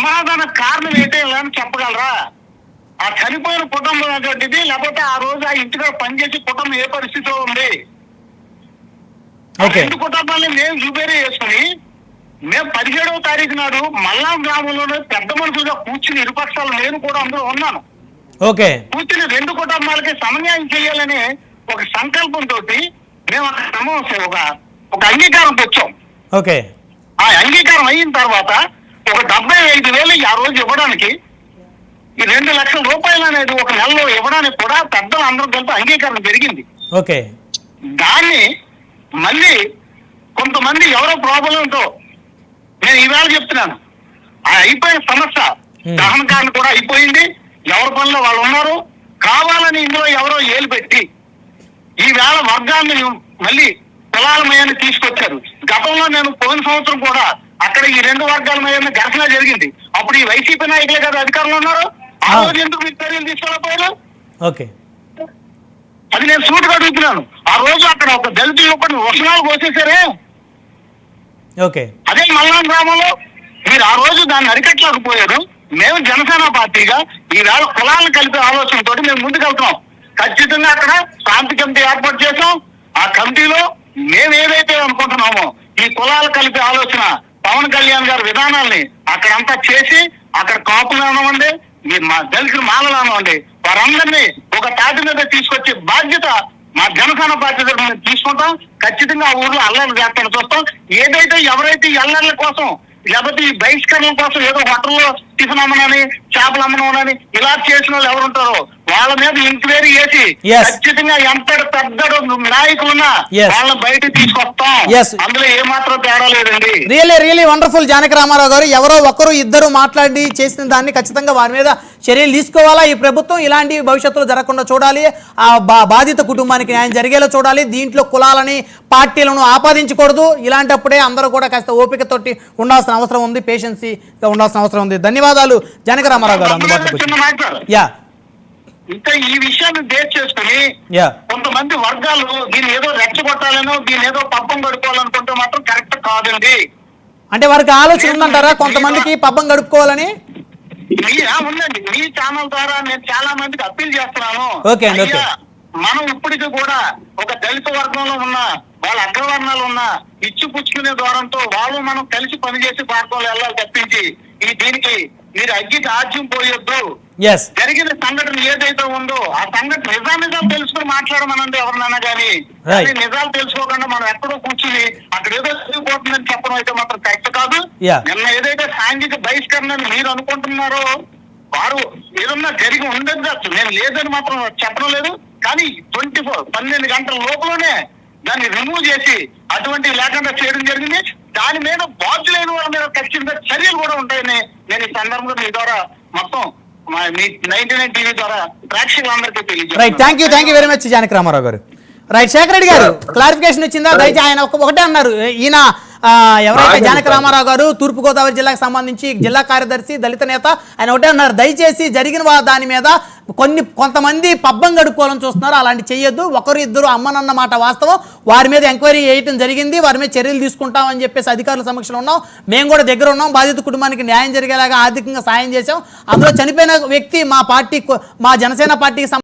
సమాధాన కారణం ఏంటి అని చెప్పగలరా? ఆ చనిపోయిన కుటుంబం అటువంటిది, లేకపోతే ఆ రోజు ఆ ఇంటిలో పనిచేసి కుటుంబం ఏ పరిస్థితిలో ఉంది? రెండు కుటుంబాలని మేము రిపేర్ చేసుకుని మేము 17వ తారీఖు నాడు మల్లాం గ్రామంలోనే పెద్ద మనుషులుగా కూర్చుని ఇరుపక్షాలు నేను కూడా అందులో ఉన్నాను. కూర్చుని రెండు కుటుంబాలకి సమన్యాయం చేయాలని ఒక సంకల్పంతో మేము అక్కడ ఒక అంగీకారం తెచ్చాం. ఆ అంగీకారం అయిన తర్వాత ఒక 75,000 ఆ రోజు ఇవ్వడానికి, ఈ 2 లక్షల రూపాయలు అనేది ఒక నెలలో ఇవ్వడానికి కూడా పెద్దలు అందరూ కలిపి అంగీకారం జరిగింది. దాన్ని మళ్ళీ కొంతమంది ఎవరో ప్రాబ్లంతో నేను ఈవేళ చెప్తున్నాను, ఆ అయిపోయిన సమస్య దహనకాండ కూడా అయిపోయింది. ఎవరి పనిలో వాళ్ళు ఉన్నారు. కావాలని ఇందులో ఎవరో ఏలు పెట్టి ఈవేళ వర్గాన్ని మళ్ళీ కులాలమయాన్ని తీసుకొచ్చారు. గతంలో నేను పోయిన సంవత్సరం కూడా అక్కడ ఈ 2 వర్గాల మీద ఘర్షణ జరిగింది. అప్పుడు ఈ వైసీపీ నాయకులే కదా అధికారంలో ఉన్నారు. ఆ రోజు ఎందుకు మీరు చర్యలు తీసుకోలేకపోయారు? అది నేను సూటిగా అడుగుతున్నాను. ఆ రోజు అక్కడ ఒక దళిత యువకుడు వసనాలు కోసేశారే, అదే మల్లాం గ్రామంలో మీరు ఆ రోజు దాన్ని అరికట్టలేకపోయారు. మేము జనసేన పార్టీగా ఈవేళ కులాలను కలిపే ఆలోచనతో మేము ముందుకెళ్తున్నాం. ఖచ్చితంగా అక్కడ శాంతి కమిటీ ఏర్పాటు చేసాం. ఆ కమిటీలో మేము ఏదైతే అనుకుంటున్నామో ఈ కులాలు కలిపే ఆలోచన, పవన్ కళ్యాణ్ గారి విధానాల్ని అక్కడంతా చేసి, అక్కడ కాపులు అనవండి, మా దళితులు మాలలు అనవండి, వారందరినీ ఒక తాటి మీద తీసుకొచ్చే బాధ్యత మా జనసేన పార్టీ మేము తీసుకుంటాం. ఖచ్చితంగా ఆ ఊర్లో అల్లర్లు చేస్తాను చూస్తాం. ఏదైతే ఎవరైతే ఈ అల్లర్ల కోసం లేకపోతే ఈ బహిష్కరణ కోసం ఏదో హోటల్లో టిఫిన్ అమ్మనని, చేపలు అమ్మనని ఇలా చేసిన వాళ్ళు ఎవరుంటారో వాళ్ళ మీద ఎంక్వైరీ చేసి ఖచ్చితంగా ఎంత పెద్ద నాయకులున్నా వాళ్ళని బయటకు తీసుకొస్తాం. అందులో ఏమాత్రం తేడా లేదండి. రియలీ వండర్ఫుల్ జానకి రామారావు గారు. ఎవరో ఒకరు ఇద్దరు మాట్లాడి చేసిన దాన్ని ఖచ్చితంగా వారి మీద చర్యలు తీసుకోవాలా. ఈ ప్రభుత్వం ఇలాంటి భవిష్యత్తులో జరగకుండా చూడాలి. ఆ బాధిత కుటుంబానికి న్యాయం జరిగేలా చూడాలి. దీంట్లో కులాలని పార్టీలను ఆపాదించకూడదు. ఇలాంటప్పుడే అందరూ కూడా కాస్త ఓపికతోటి ఉండాల్సిన అవసరం ఉంది, పేషెన్సీగా ఉండాల్సిన అవసరం ఉంది. ధన్యవాదాలు జానకి రామారావు గారు. ఇంకా ఈ విషయాన్ని బేస్ చేసుకుని కొంతమంది వర్గాలు దీన్ని ఏదో రెచ్చగొట్టాలనో దీన్ని ఏదో పబ్బం గడుపుకోవాలనుకుంటే మాత్రం కరెక్ట్ కాదండి. అంటే వారికి ఆలోచన ఉందంటారా కొంతమందికి పబ్బం గడుపుకోవాలని? ఉందండి. మీ ఛానల్ ద్వారా నేను చాలా మందికి అప్పీల్ చేస్తున్నాను. మనం ఇప్పటికీ కూడా ఒక దళిత వర్గంలో ఉన్న వాళ్ళ అగ్రవర్ణాలు ఉన్న ఇచ్చి పుచ్చుకునే ద్వారంతో వాళ్ళు మనం కలిసి పనిచేసి పార్కోలు వెళ్ళాలి తప్పించి దీనికి మీరు అగ్గికి ఆజ్యం పోయొద్దు. జరిగిన సంఘటన ఏదైతే ఉందో ఆ సంఘటన నిజాలు తెలుసుకుని మాట్లాడమనండి ఎవరినైనా కానీ. నిజాలు తెలుసుకోకుండా మనం ఎక్కడో కూర్చుని అక్కడ ఏదో జరిగిపోతుందని చెప్పడం అయితే మాత్రం కరెక్ట్ కాదు. నిన్న ఏదైతే సాంఘిక బహిష్కరణ మీరు అనుకుంటున్నారో వారు ఏదన్నా జరిగి ఉండదు. నేను లేదని మాత్రం చెప్పడం లేదు. కానీ 12 గంటల లోపలనే దాన్ని రిమూవ్ చేసి అటువంటివి లేకుండా చేయడం జరిగింది. దాని మీద బాధ్యులైన వాళ్ళ మీద ఖచ్చితంగా చర్యలు కూడా ఉంటాయని నేను ఈ సందర్భంగా మీ ద్వారా మొత్తం మీ 99 టీవీ ద్వారా ప్రేక్షకులందరికీ తెలియజేస్తాను. Thank you very much Janaki Ramarao గారు. శేఖర్ రెడ్డి గారు క్లారిఫికేషన్ వచ్చిందా? దయచేసి ఆయన ఒకటే అన్నారు, ఈయన ఎవరైతే జానకి రామారావు గారు తూర్పుగోదావరి జిల్లాకు సంబంధించి జిల్లా కార్యదర్శి దళిత నేత, ఆయన ఒకటే అన్నారు, దయచేసి జరిగిన దాని మీద కొంతమంది పబ్బం గడుపుకోవాలని చూస్తున్నారు, అలాంటి చెయ్యొద్దు. ఒకరు ఇద్దరు అమ్మనన్న మాట వాస్తవం. వారి మీద ఎంక్వైరీ చేయడం జరిగింది, వారి మీద చర్యలు తీసుకుంటామని చెప్పేసి అధికారుల సమక్షంలో ఉన్నాం. మేము కూడా దగ్గర ఉన్నాం. బాధిత కుటుంబానికి న్యాయం జరిగేలాగా ఆర్థికంగా సాయం చేశాం. అందులో చనిపోయిన వ్యక్తి మా జనసేన పార్టీకి